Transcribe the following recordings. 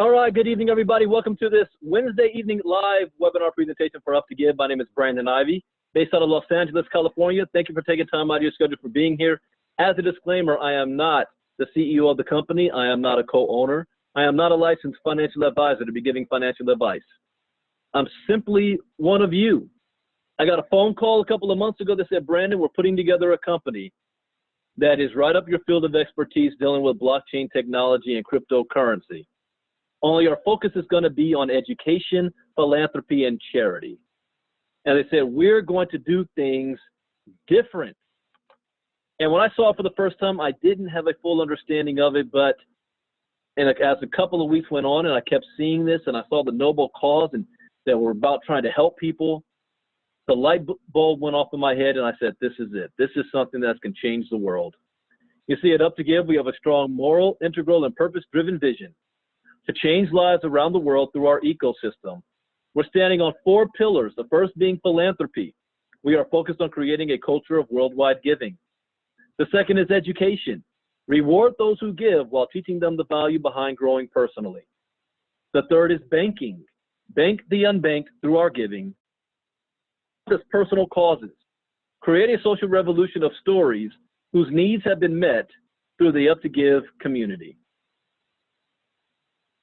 All right, good evening, everybody. Welcome to this Wednesday evening live webinar presentation for Up to Give. My name is Brandon Ivy, based out of Los Angeles, California. Thank you for taking time out of your schedule for being here. As a disclaimer, I am not the CEO of the company. I am not a co-owner. I am not a licensed financial advisor to be giving financial advice. I'm simply one of you. I got a phone call a couple of months ago that said, Brandon, we're putting together a company that is right up your field of expertise dealing with blockchain technology and cryptocurrency. Only our focus is going to be on education, philanthropy, and charity. And they said, we're going to do things different. And when I saw it for the first time, I didn't have a full understanding of it, but as a couple of weeks went on and I kept seeing this and I saw the noble cause and that we're about trying to help people, the light bulb went off in my head and I said, this is it. This is something that can change the world. You see, at Up to Give, we have a strong moral, integral, and purpose-driven vision to change lives around the world through our ecosystem. We're standing on 4 pillars, the first being philanthropy. We are focused on creating a culture of worldwide giving. The second is education. Reward those who give while teaching them the value behind growing personally. The third is banking. Bank the unbanked through our giving. This personal causes. Create a social revolution of stories whose needs have been met through the Up to Give community.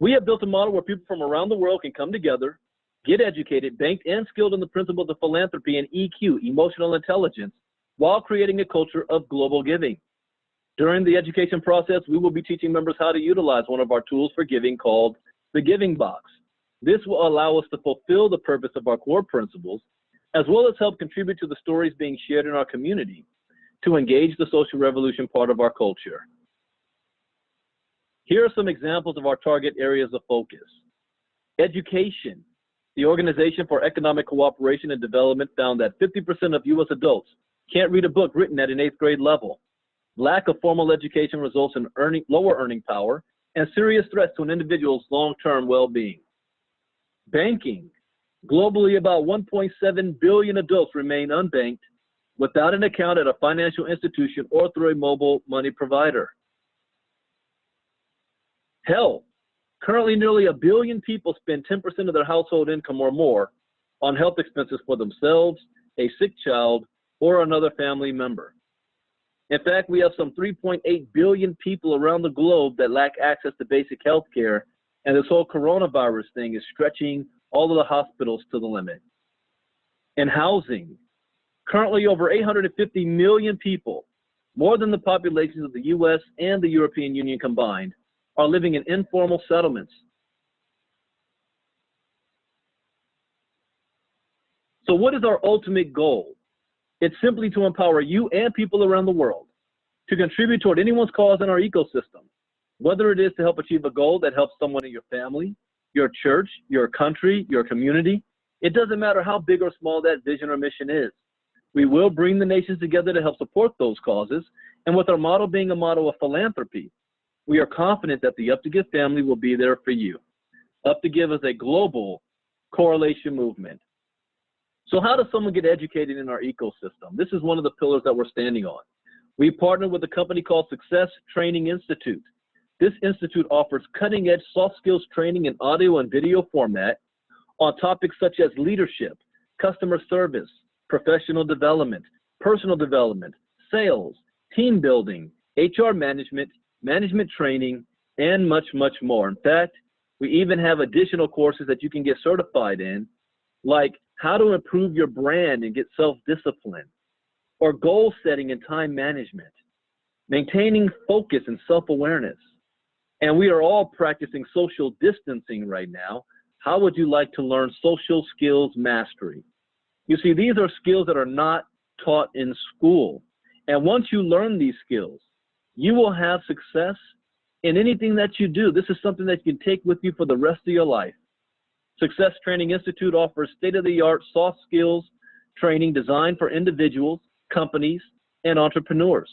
We have built a model where people from around the world can come together, get educated, banked, and skilled in the principles of philanthropy and EQ, emotional intelligence, while creating a culture of global giving. During the education process, we will be teaching members how to utilize one of our tools for giving called the Giving Box. This will allow us to fulfill the purpose of our core principles, as well as help contribute to the stories being shared in our community to engage the social revolution part of our culture. Here are some examples of our target areas of focus. Education. The Organization for Economic Cooperation and Development found that 50% of U.S. adults can't read a book written at an 8th grade level. Lack of formal education results in lower earning power and serious threats to an individual's long-term well-being. Banking. Globally, about 1.7 billion adults remain unbanked without an account at a financial institution or through a mobile money provider. Health. Currently, nearly 1 billion people spend 10% of their household income or more on health expenses for themselves, a sick child, or another family member. In fact, we have some 3.8 billion people around the globe that lack access to basic health care, and this whole coronavirus thing is stretching all of the hospitals to the limit. In housing, currently over 850 million people, more than the populations of the US and the European Union combined, are living in informal settlements. So what is our ultimate goal? It's simply to empower you and people around the world to contribute toward anyone's cause in our ecosystem, whether it is to help achieve a goal that helps someone in your family, your church, your country, your community. It doesn't matter how big or small that vision or mission is. We will bring the nations together to help support those causes, and with our model being a model of philanthropy, we are confident that the Up to Give family will be there for you. Up to Give is a global correlation movement. So how does someone get educated in our ecosystem? This is one of the pillars that we're standing on. We partnered with a company called Success Training Institute. This institute offers cutting-edge soft skills training in audio and video format on topics such as leadership, customer service, professional development, personal development, sales, team building, HR management, management training, and much, much more. In fact, we even have additional courses that you can get certified in, like how to improve your brand and get self-discipline, or goal setting and time management, maintaining focus and self-awareness. And we are all practicing social distancing right now. How would you like to learn social skills mastery? You see, these are skills that are not taught in school. And once you learn these skills, you will have success in anything that you do. This is something that you can take with you for the rest of your life. Success Training Institute offers state-of-the-art soft skills training designed for individuals, companies, and entrepreneurs.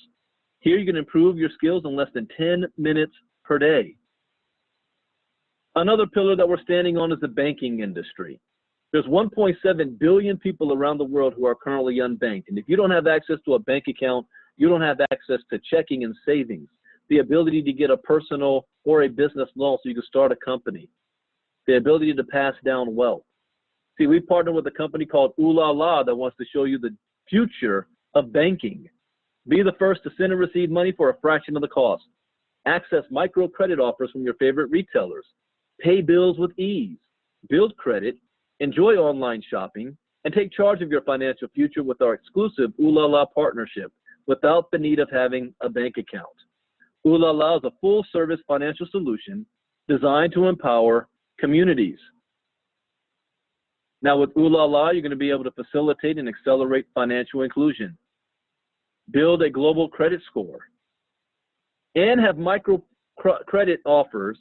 Here you can improve your skills in less than 10 minutes per day. Another pillar that we're standing on is the banking industry. There's 1.7 billion people around the world who are currently unbanked. And if you don't have access to a bank account, you don't have access to checking and savings. the ability to get a personal or a business loan so you can start a company, the ability to pass down wealth. See, we partner with a company called Ooh La La that wants to show you the future of banking. Be the first to send and receive money for a fraction of the cost. Access microcredit offers from your favorite retailers. Pay bills with ease. Build credit. Enjoy online shopping. And take charge of your financial future with our exclusive Ooh La La partnership without the need of having a bank account. Ooh La La is a full-service financial solution designed to empower communities. Now with Ooh La La, you're going to be able to facilitate and accelerate financial inclusion, build a global credit score, and have micro credit offers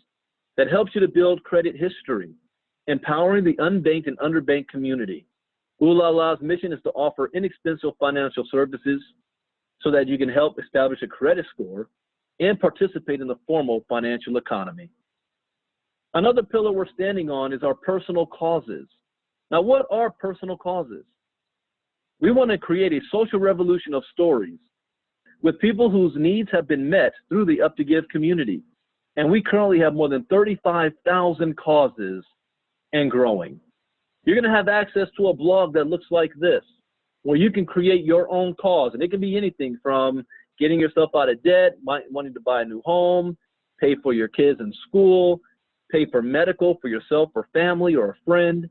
that helps you to build credit history, empowering the unbanked and underbanked community. Ooh La La's mission is to offer inexpensive financial services so that you can help establish a credit score and participate in the formal financial economy. Another pillar we're standing on is our personal causes. Now, what are personal causes? We want to create a social revolution of stories with people whose needs have been met through the Up to Give community. And we currently have more than 35,000 causes and growing. You're going to have access to a blog that looks like this, where you can create your own cause. And it can be anything from getting yourself out of debt, wanting to buy a new home, pay for your kids in school, pay for medical for yourself or family or a friend.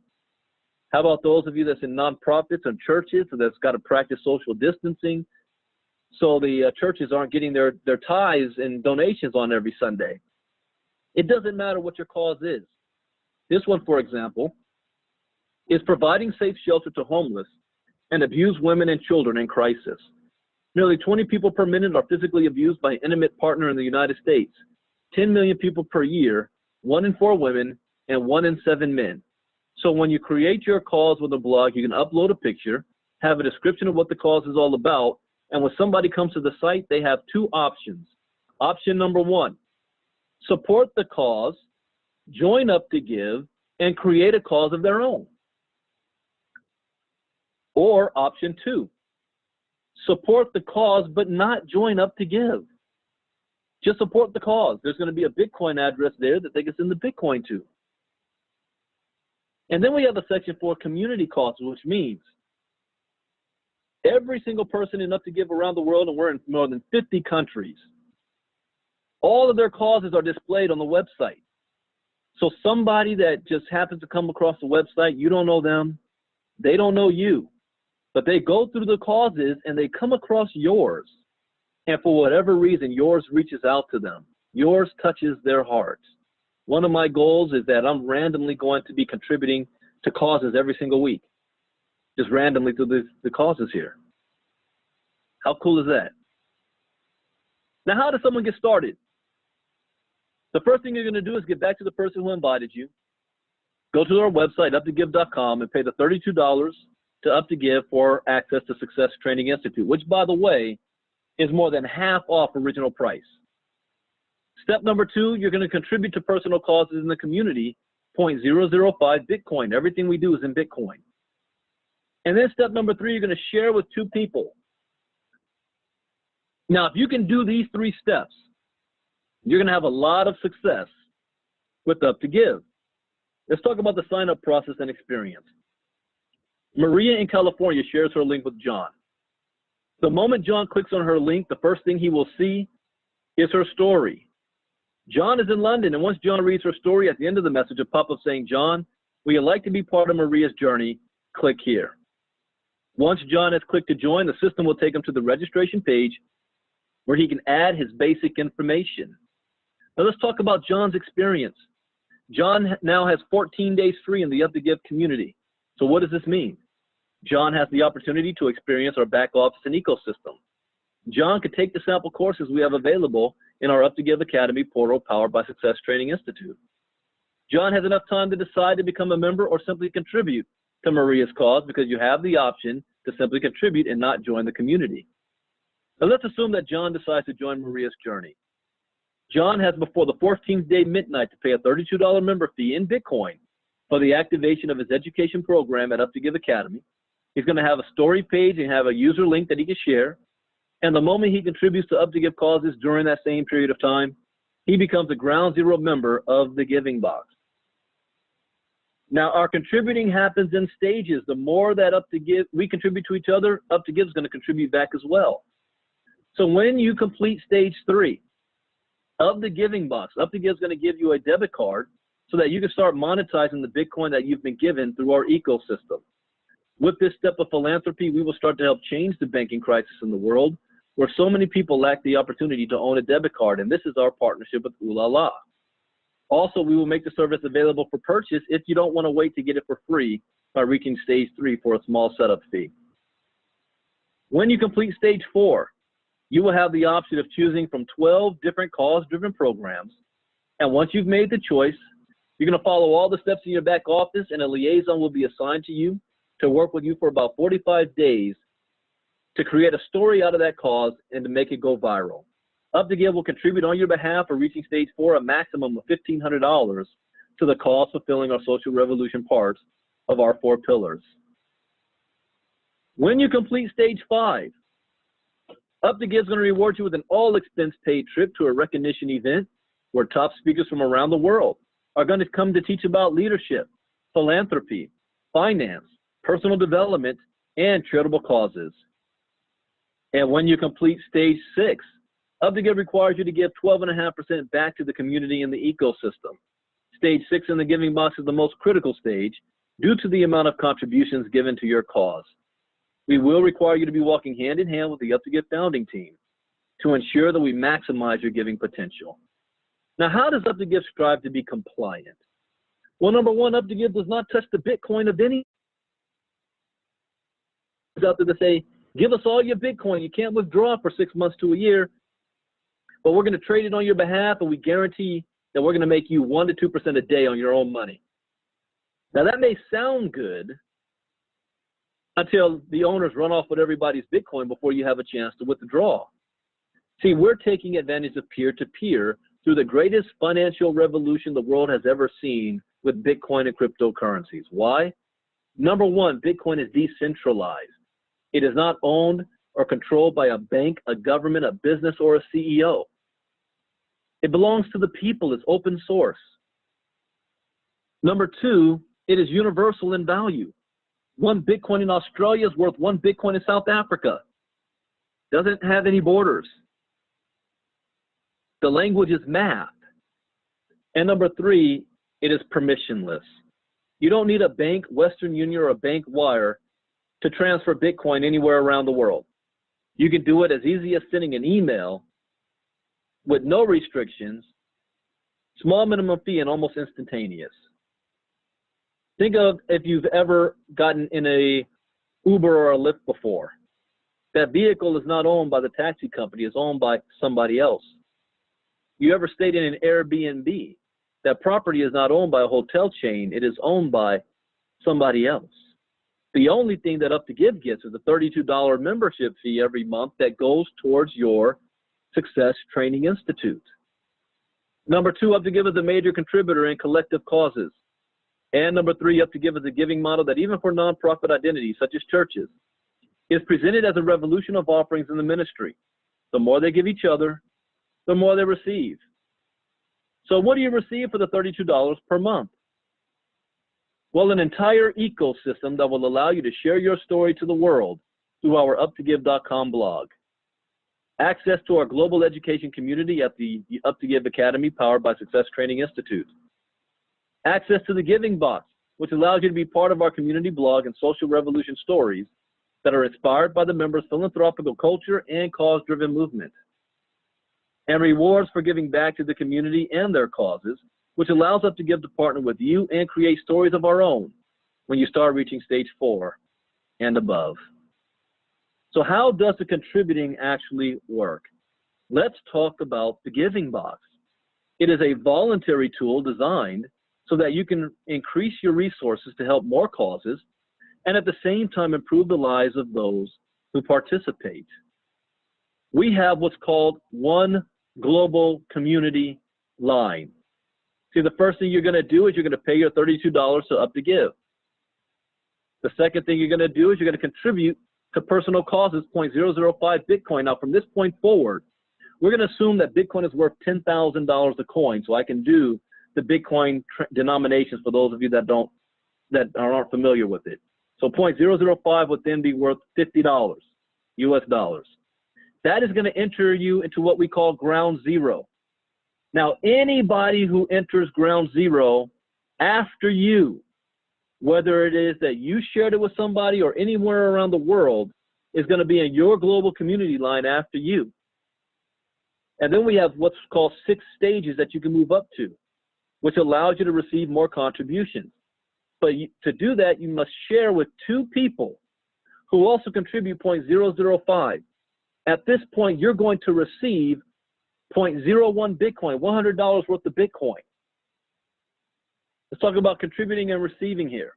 How about those of you that's in nonprofits and churches that's got to practice social distancing so the churches aren't getting their tithes and donations on every Sunday? It doesn't matter what your cause is. This one, for example, is providing safe shelter to homeless and abused women and children in crisis. Nearly 20 people per minute are physically abused by an intimate partner in the United States. 10 million people per year, 1 in 4 women, and 1 in 7 men. So when you create your cause with a blog, you can upload a picture, have a description of what the cause is all about, and when somebody comes to the site, they have 2 options. Option number 1, support the cause, join Up to Give, and create a cause of their own. Or option 2, support the cause but not join Up to Give. Just support the cause. There's going to be a Bitcoin address there that they can send the Bitcoin to. And then we have a section for community causes, which means every single person in Up to Give around the world, and we're in more than 50 countries, all of their causes are displayed on the website. So somebody that just happens to come across the website, you don't know them, they don't know you, but they go through the causes and they come across yours. And for whatever reason, yours reaches out to them. Yours touches their hearts. One of my goals is that I'm randomly going to be contributing to causes every single week, just randomly to the causes here. How cool is that? Now, how does someone get started? The first thing you're going to do is get back to the person who invited you. Go to our website, uptogive.com, and pay the $32 to Up to Give for access to Success Training Institute, which, by the way, is more than half off original price. Step number 2, you're going to contribute to personal causes in the community, 0.005 Bitcoin. Everything we do is in Bitcoin. And then step number 3, you're going to share with 2 people. Now, if you can do these 3 steps, you're going to have a lot of success with Up to Give. Let's talk about the sign-up process and experience. Maria in California shares her link with John. The moment John clicks on her link, the first thing he will see is her story. John is in London, and once John reads her story, at the end of the message, a pop-up saying, "John, would you like to be part of Maria's journey? Click here." Once John has clicked to join, the system will take him to the registration page where he can add his basic information. Now let's talk about John's experience. John now has 14 days free in the Up to Give community. So what does this mean? John has the opportunity to experience our back office and ecosystem. John could take the sample courses we have available in our Up to Give Academy portal powered by Success Training Institute. John has enough time to decide to become a member or simply contribute to Maria's cause, because you have the option to simply contribute and not join the community. Now let's assume that John decides to join Maria's journey. John has before the 14th day midnight to pay a $32 member fee in Bitcoin for the activation of his education program at Up to Give Academy. He's going to have a story page and have a user link that he can share. And the moment he contributes to Up to Give causes during that same period of time, he becomes a ground zero member of the Giving Box. Now, our contributing happens in stages. The more that Up to Give, we contribute to each other, Up to Give is going to contribute back as well. So when you complete stage 3 of the Giving Box, Up to Give is going to give you a debit card so that you can start monetizing the Bitcoin that you've been given through our ecosystem. With this step of philanthropy, we will start to help change the banking crisis in the world, where so many people lack the opportunity to own a debit card, and this is our partnership with Ooh La La. Also, we will make the service available for purchase if you don't want to wait to get it for free by reaching stage 3 for a small setup fee. When you complete stage 4, you will have the option of choosing from 12 different cause-driven programs, and once you've made the choice, you're going to follow all the steps in your back office, and a liaison will be assigned to you to work with you for about 45 days to create a story out of that cause and to make it go viral. Up to Give will contribute on your behalf for reaching stage 4 a maximum of $1,500 to the cause fulfilling our social revolution parts of our 4 pillars. When you complete stage 5, Up to Give is going to reward you with an all-expense-paid trip to a recognition event where top speakers from around the world are going to come to teach about leadership, philanthropy, finance, personal development, and charitable causes. And when you complete stage 6, Up to Give requires you to give 12.5% back to the community and the ecosystem. Stage 6 in the Giving Box is the most critical stage due to the amount of contributions given to your cause. We will require you to be walking hand in hand with the Up to Give founding team to ensure that we maximize your giving potential. Now, how does Up to Give strive to be compliant? Well, number one, Up to Give does not touch the Bitcoin of any out there to say, give us all your Bitcoin. You can't withdraw for 6 months to a year, but we're going to trade it on your behalf, and we guarantee that we're going to make you 1 to 2% a day on your own money. Now, that may sound good until the owners run off with everybody's Bitcoin before you have a chance to withdraw. See, we're taking advantage of peer-to-peer through the greatest financial revolution the world has ever seen with Bitcoin and cryptocurrencies. Why? Number one, Bitcoin is decentralized. It is not owned or controlled by a bank, a government, a business, or a CEO. It belongs to the people. It's open source. Number two, it is universal in value. 1 Bitcoin in Australia is worth 1 Bitcoin in South Africa. Doesn't have any borders. The language is math. And number 3, it is permissionless. You don't need a bank, Western Union, or a bank wire to transfer Bitcoin anywhere around the world. You can do it as easy as sending an email with no restrictions, small minimum fee, and almost instantaneous. Think of if you've ever gotten in a Uber or a Lyft before. That vehicle is not owned by the taxi company, it's owned by somebody else. You ever stayed in an Airbnb? That property is not owned by a hotel chain, it is owned by somebody else. The only thing that Up to Give gets is a $32 membership fee every month that goes towards your Success Training Institute. Number 2, Up to Give is a major contributor in collective causes. And number 3, Up to Give is a giving model that even for nonprofit identities such as churches is presented as a revolution of offerings in the ministry. The more they give each other, the more they receive. So what do you receive for the $32 per month? Well, an entire ecosystem that will allow you to share your story to the world through our UpToGive.com blog. Access to our global education community at the Up to Give Academy powered by Success Training Institute. Access to the Giving Box, which allows you to be part of our community blog and social revolution stories that are inspired by the members' philanthropical culture and cause-driven movement. And rewards for giving back to the community and their causes, which allows us to give to partner with you and create stories of our own when you start reaching stage 4 and above. So how does the contributing actually work? Let's talk about the Giving Box. It is a voluntary tool designed so that you can increase your resources to help more causes and at the same time improve the lives of those who participate. We have what's called one global community line. See, the first thing you're going to do is you're going to pay your $32 to Up to Give. The second thing you're going to do is you're going to contribute to personal causes, 0.005 Bitcoin. Now, from this point forward, we're going to assume that Bitcoin is worth $10,000 a coin, so I can do the Bitcoin denominations for those of you that aren't familiar with it. So 0.005 would then be worth $50 US dollars. That is going to enter you into what we call ground zero. Now, anybody who enters ground zero after you, whether it is that you shared it with somebody or anywhere around the world, is going to be in your global community line after you. And then we have what's called 6 stages that you can move up to, which allows you to receive more contributions. But to do that, you must share with 2 people who also contribute 0.005. At this point, you're going to receive 0.01 Bitcoin, $100 worth of Bitcoin. Let's talk about contributing and receiving here.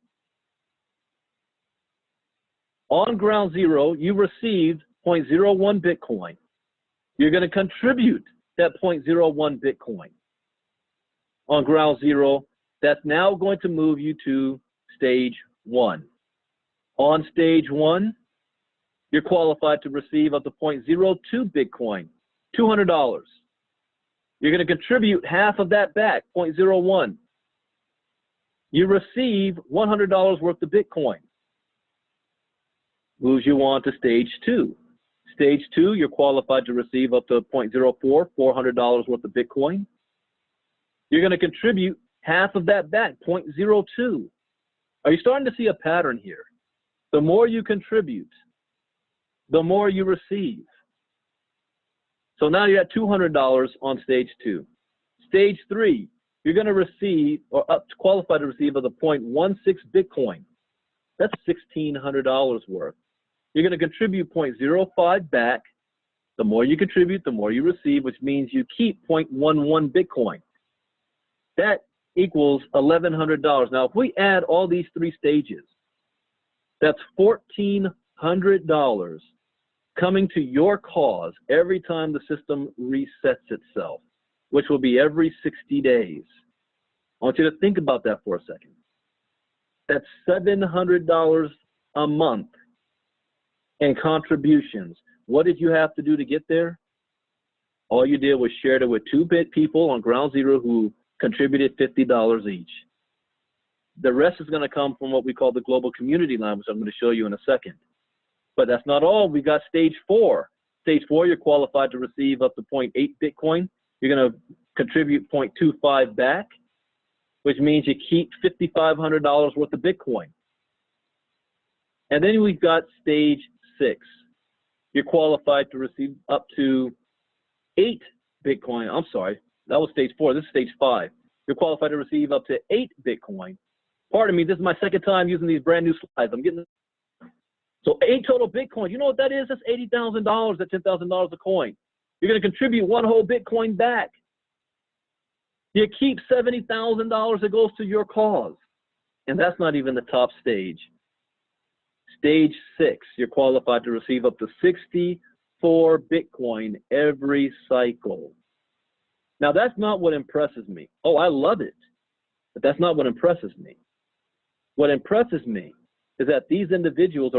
On ground zero, you received 0.01 Bitcoin. You're going to contribute that 0.01 Bitcoin. On ground zero, that's now going to move you to stage 1. On stage 1, you're qualified to receive up to 0.02 Bitcoin, $200. You're going to contribute half of that back, 0.01. You receive $100 worth of Bitcoin. Moves you on to stage 2. Stage 2, you're qualified to receive up to 0.04, $400 worth of Bitcoin. You're going to contribute half of that back, 0.02. Are you starting to see a pattern here? The more you contribute, the more you receive. So now you're at $200 on stage 2. Stage 3, you're going to receive, or qualify to receive, of the 0.16 Bitcoin. That's $1,600 worth. You're going to contribute 0.05 back. The more you contribute, the more you receive, which means you keep 0.11 Bitcoin. That equals $1,100. Now, if we add all these 3 stages, that's $1,400 coming to your cause every time the system resets itself, which will be every 60 days. I want you to think about that for a second. That's $700 a month in contributions. What did you have to do to get there? All you did was share it with 2 people on ground zero who contributed $50 each. The rest is going to come from what we call the global community line, which I'm going to show you in a second. But that's not all. We got stage 4. Stage 4, you're qualified to receive up to 0.8 Bitcoin. You're going to contribute 0.25 back, which means you keep $5,500 worth of Bitcoin. And then we've got stage 6. You're qualified to receive up to 8 Bitcoin. I'm sorry, that was stage 4. This is stage 5. You're qualified to receive up to 8 Bitcoin. Pardon me, this is my second time using these brand new slides. I'm getting so 8 total Bitcoin. You know what that is? That's $80,000 at $10,000 a coin. You're going to contribute 1 whole Bitcoin back. You keep $70,000 that goes to your cause. And that's not even the top stage. Stage 6, you're qualified to receive up to 64 Bitcoin every cycle. Now, that's not what impresses me. Oh, I love it. But that's not what impresses me. What impresses me is that these individuals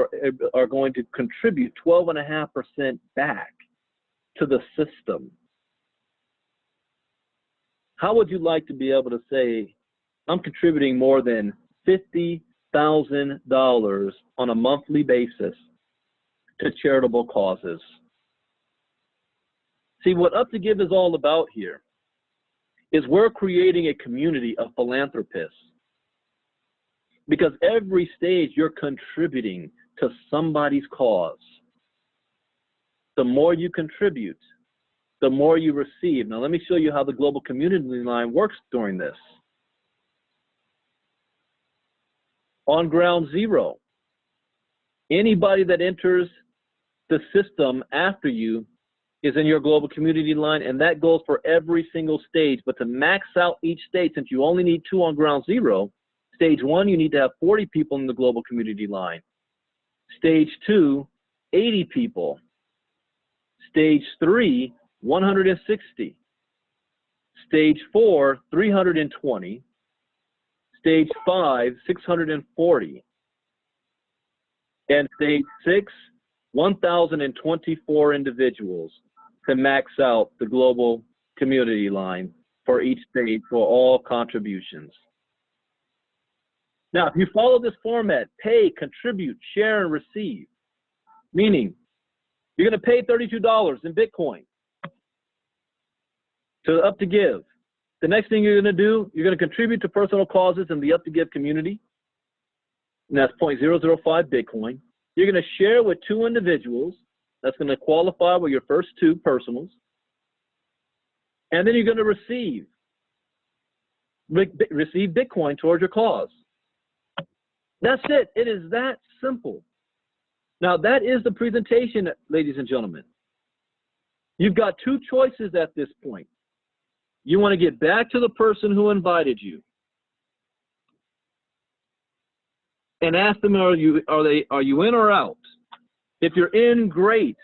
are going to contribute 12.5% back to the system. How would you like to be able to say, I'm contributing more than $50,000 on a monthly basis to charitable causes? See, what Up to Give is all about here is we're creating a community of philanthropists. Because every stage you're contributing to somebody's cause. The more you contribute, the more you receive. Now let me show you how the global community line works during this. On ground zero, anybody that enters the system after you is in your global community line, and that goes for every single stage. But to max out each stage, since you only need 2 on ground zero, stage 1, you need to have 40 people in the global community line. Stage 2, 80 people. Stage 3, 160. Stage 4, 320. Stage 5, 640. And stage 6, 1,024 individuals to max out the global community line for each state for all contributions. Now, if you follow this format, pay, contribute, share, and receive, meaning you're going to pay $32 in Bitcoin to Up to Give. The next thing you're going to do, you're going to contribute to personal causes in the Up to Give community, and that's 0.005 Bitcoin. You're going to share with 2 individuals. That's going to qualify with your first 2 personals. And then you're going to receive Bitcoin towards your cause. That's it. It is that simple. Now, that is the presentation, ladies and gentlemen. You've got 2 choices at this point. You want to get back to the person who invited you and ask them, are you in or out? If you're in, great.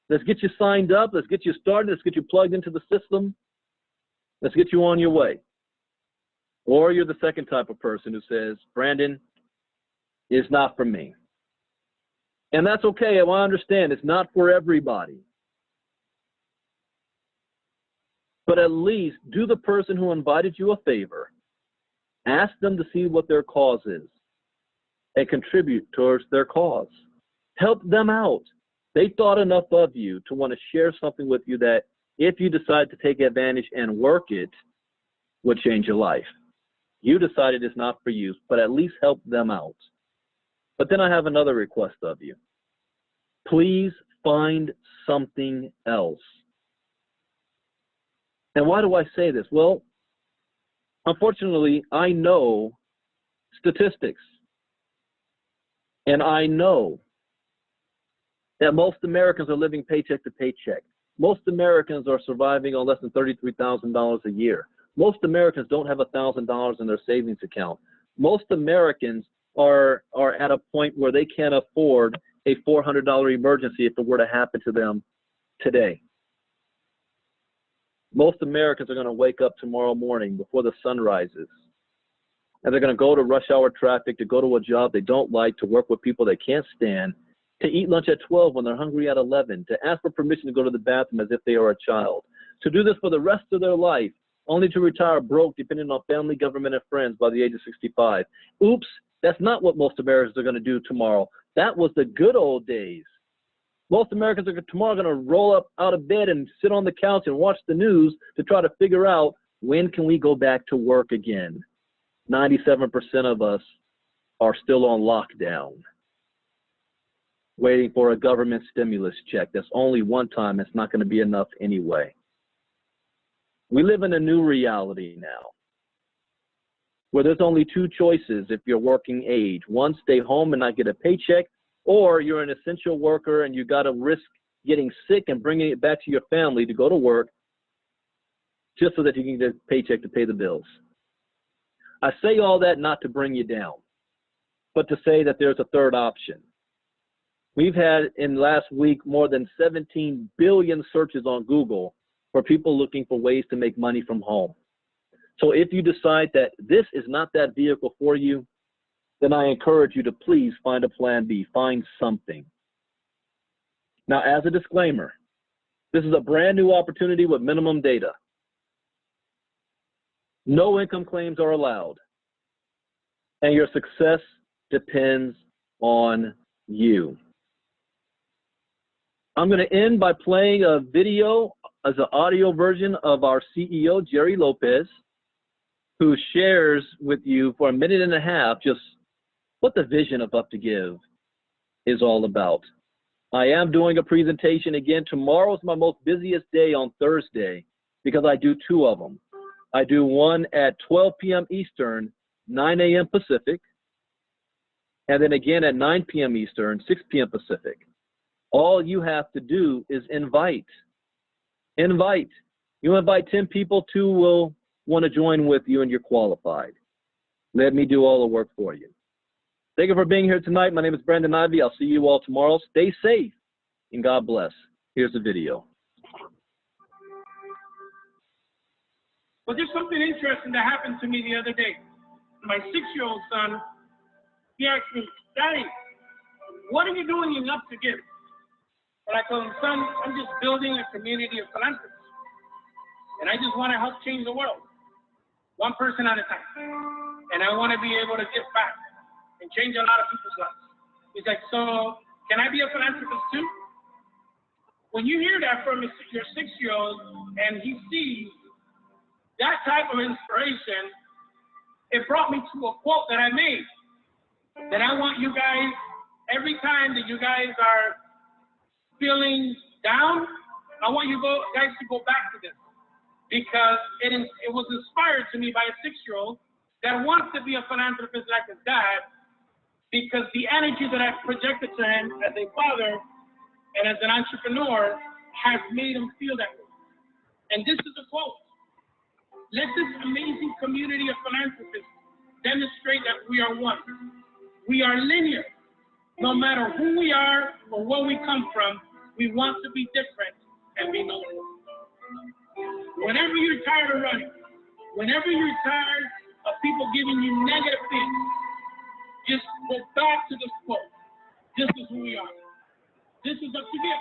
Let's get you signed up. Let's get you started. Let's get you plugged into the system. Let's get you on your way. Or you're the second type of person who says, Brandon, it's not for me. And that's okay. I understand it's not for everybody. But at least do the person who invited you a favor. Ask them to see what their cause is and contribute towards their cause. Help them out. They thought enough of you to want to share something with you that if you decide to take advantage and work it, would change your life. You decided it's not for you, but at least help them out. But then I have another request of you. Please find something else. And why do I say this? Well, unfortunately, I know statistics. And I know that most Americans are living paycheck to paycheck. Most Americans are surviving on less than $33,000 a year. Most Americans don't have $1,000 in their savings account. Most Americans are at a point where they can't afford a $400 emergency if it were to happen to them today. Most Americans are going to wake up tomorrow morning before the sun rises, and they're going to go to rush hour traffic, to go to a job they don't like, to work with people they can't stand, to eat lunch at 12 when they're hungry at 11, to ask for permission to go to the bathroom as if they are a child, to do this for the rest of their life, only to retire broke, depending on family, government, and friends by the age of 65. Oops, that's not what most Americans are going to do tomorrow. That was the good old days. Most Americans are tomorrow going to roll up out of bed and sit on the couch and watch the news to try to figure out, when can we go back to work again? 97% of us are still on lockdown, waiting for a government stimulus check. That's only one time. It's not going to be enough anyway. We live in a new reality now, where there's only 2 choices if you're working age. One, stay home and not get a paycheck, or you're an essential worker and you got to risk getting sick and bringing it back to your family to go to work just so that you can get a paycheck to pay the bills. I say all that not to bring you down, but to say that there's a third option. We've had in last week more than 17 billion searches on Google for people looking for ways to make money from home. So if you decide that this is not that vehicle for you, then I encourage you to please find a plan B, find something. Now, as a disclaimer, this is a brand new opportunity with minimum data. No income claims are allowed, and your success depends on you. I'm going to end by playing a video as an audio version of our CEO, Jerry Lopez, who shares with you for a minute and a half just what the vision of Up to Give is all about. I am doing a presentation again. Tomorrow is my most busiest day on Thursday because I do 2 of them. I do one at 12 p.m. Eastern, 9 a.m. Pacific, and then again at 9 p.m. Eastern, 6 p.m. Pacific. All you have to do is invite. Invite. You invite 10 people, 2 will want to join with you and you're qualified. Let me do all the work for you. Thank you for being here tonight. My name is Brandon Ivy. I'll see you all tomorrow. Stay safe and God bless. Here's the video. Well, there's something interesting that happened to me the other day. My 6-year-old son, he asked me, Daddy, what are you doing in Up to Give? But I told him, son, I'm just building a community of philanthropists. And I just want to help change the world, one person at a time. And I want to be able to give back and change a lot of people's lives. He's like, so can I be a philanthropist too? When you hear that from your 6-year-old and he sees that type of inspiration, it brought me to a quote that I made, that I want you guys, every time that you guys are feeling down, I want you guys to go back to this, because it was inspired to me by a 6-year-old that wants to be a philanthropist like his dad, because the energy that I've projected to him as a father and as an entrepreneur has made him feel that way. And this is a quote. Let this amazing community of philanthropists demonstrate that we are one. We are linear. No matter who we are or where we come from, we want to be different and be known. Whenever you're tired of running, whenever you're tired of people giving you negative things, just go back to this quote. This is who we are. This is up to you.